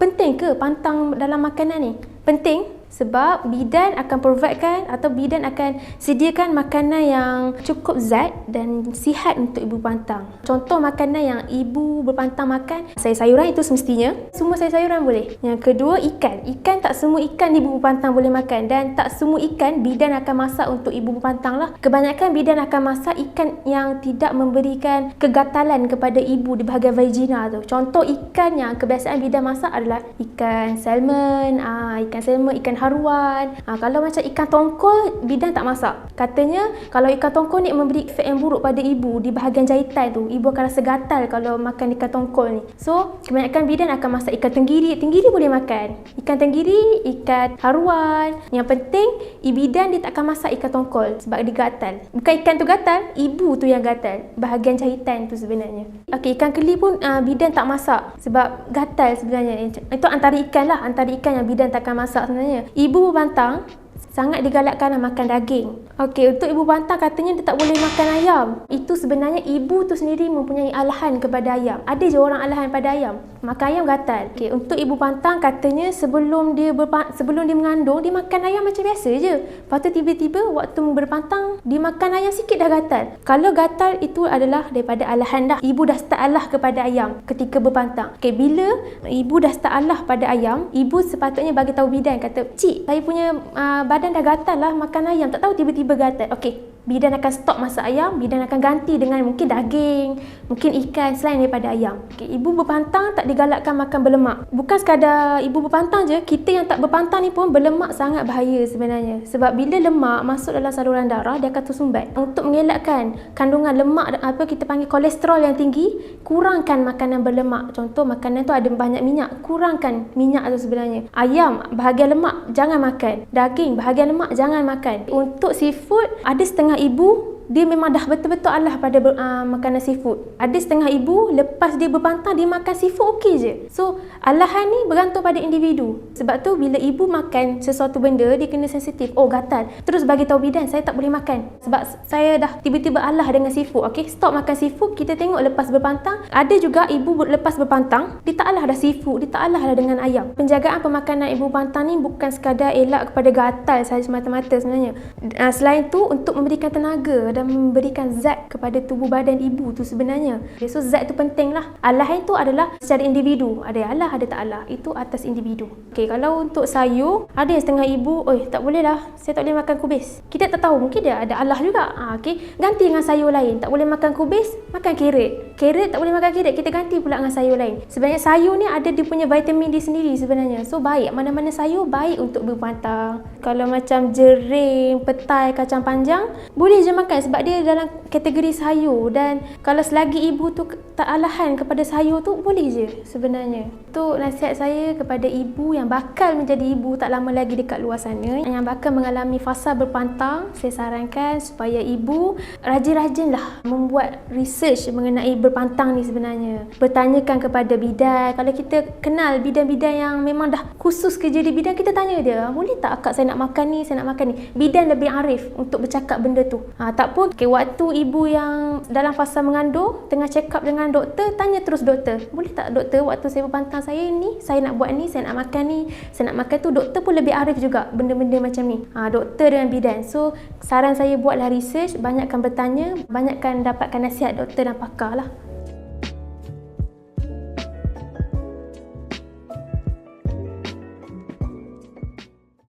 Penting ke pantang dalam makanan ni? Penting sebab bidan akan providekan atau bidan akan sediakan makanan yang cukup zat dan sihat untuk ibu berpantang. Contoh makanan yang ibu berpantang makan, sayur-sayuran itu semestinya. Semua sayur-sayuran boleh. Yang kedua, ikan. Ikan tak semua ikan ibu berpantang boleh makan dan tak semua ikan bidan akan masak untuk ibu berpantang lah. Kebanyakan bidan akan masak ikan yang tidak memberikan kegatalan kepada ibu di bahagian vagina tu. Contoh ikan yang kebiasaan bidan masak adalah ikan salmon, ikan haruan. Kalau macam ikan tongkol, bidan tak masak. Katanya kalau ikan tongkol ni memberi efek yang buruk pada ibu di bahagian jahitan tu. Ibu akan rasa gatal kalau makan ikan tongkol ni. So, kebanyakan bidan akan masak ikan tenggiri. Tenggiri boleh makan. Ikan tenggiri, ikan haruan. Yang penting, bidan dia tak akan masak ikan tongkol sebab dia gatal. Bukan ikan tu gatal, ibu tu yang gatal. Bahagian jahitan tu sebenarnya. Okey, ikan keli pun bidan tak masak sebab gatal sebenarnya. Itu antara ikan lah, antara ikan yang bidan tak akan masak sebenarnya. Ibu berpantang sangat digalakkan makan daging. Okey, untuk ibu berpantang katanya dia tak boleh makan ayam. Itu sebenarnya ibu tu sendiri mempunyai alahan kepada ayam. Ada je orang alahan pada ayam. Makan ayam gatal. Okey, untuk ibu berpantang katanya sebelum dia mengandung, dia makan ayam macam biasa je. Lepas tu tiba-tiba waktu berpantang, dia makan ayam sikit dah gatal. Kalau gatal itu adalah daripada alahan dah. Ibu dah start alah kepada ayam ketika berpantang. Okey, bila ibu dah start alah pada ayam, ibu sepatutnya bagi tahu bidan, kata, "Cik, saya punya badan dah gatal lah makan ayam, tak tahu tiba-tiba gatal." Okey, bidan akan stop masak ayam, bidan akan ganti dengan mungkin daging, mungkin ikan selain daripada ayam. Okey, ibu berpantang tak digalakkan makan berlemak. Bukan sekadar ibu berpantang je, kita yang tak berpantang ni pun berlemak sangat bahaya sebenarnya. Sebab bila lemak masuk dalam saluran darah, dia akan tersumbat. Untuk mengelakkan kandungan lemak, kita panggil kolesterol yang tinggi, kurangkan makanan berlemak. Contoh makanan tu ada banyak minyak, kurangkan minyak tu sebenarnya. Ayam, bahagian lemak jangan makan. Daging, bahagian lemak jangan makan. Untuk seafood, ada setengah ibu dia memang dah betul-betul alah pada makanan seafood. Ada setengah ibu lepas dia berpantang dia makan seafood okey je. So, alahan ni bergantung pada individu. Sebab tu bila ibu makan sesuatu benda, dia kena sensitif. Oh, gatal. Terus bagi tahu bidan, saya tak boleh makan sebab saya dah tiba-tiba alah dengan seafood. Okey, stop makan seafood. Kita tengok lepas berpantang, ada juga ibu lepas berpantang, dia tak alah dah seafood, dia tak alah dah dengan ayam. Penjagaan pemakanan ibu berpantang ni bukan sekadar elak kepada gatal sahaja semata-mata sebenarnya. Selain tu untuk memberikan tenaga dan memberikan zat kepada tubuh badan ibu tu sebenarnya. So zat tu penting lah. Alahan tu adalah secara individu. Ada yang alah, ada tak alah. Itu atas individu. Okey, kalau untuk sayur, ada yang setengah ibu, tak boleh lah, saya tak boleh makan kubis. Kita tak tahu, mungkin dia ada alah juga. Okey, ganti dengan sayur lain. Tak boleh makan kubis, makan carrot. Carrot tak boleh makan carrot, kita ganti pula dengan sayur lain. Sebenarnya sayur ni ada dia punya vitamin dia sendiri sebenarnya. So baik, mana-mana sayur baik untuk berpantang. Kalau macam jering, petai, kacang panjang, boleh je makan sebab dia dalam kategori sayur. Dan kalau selagi ibu tu tak alahan kepada sayur tu, boleh je sebenarnya. Itu nasihat saya kepada ibu yang bakal menjadi ibu tak lama lagi dekat luar sana, yang bakal mengalami fasa berpantang. Saya sarankan supaya ibu rajin-rajinlah membuat research mengenai berpantang ni sebenarnya. Bertanyakan kepada bidan. Kalau kita kenal bidan-bidan yang memang dah khusus kerja di bidan, kita tanya dia, boleh tak akak saya nak makan ni, saya nak makan ni. Bidan lebih arif untuk bercakap benda tu. Tak pun, waktu ibu yang dalam fasa mengandung, tengah check up dengan doktor, tanya terus doktor, boleh tak doktor, waktu saya berpantang saya ni, saya nak buat ni, saya nak makan ni, saya nak makan tu. Doktor pun lebih arif juga benda-benda macam ni. Doktor dengan bidan. So, saran saya buatlah research, banyakkan bertanya, banyakkan dapatkan nasihat doktor dan pakar lah.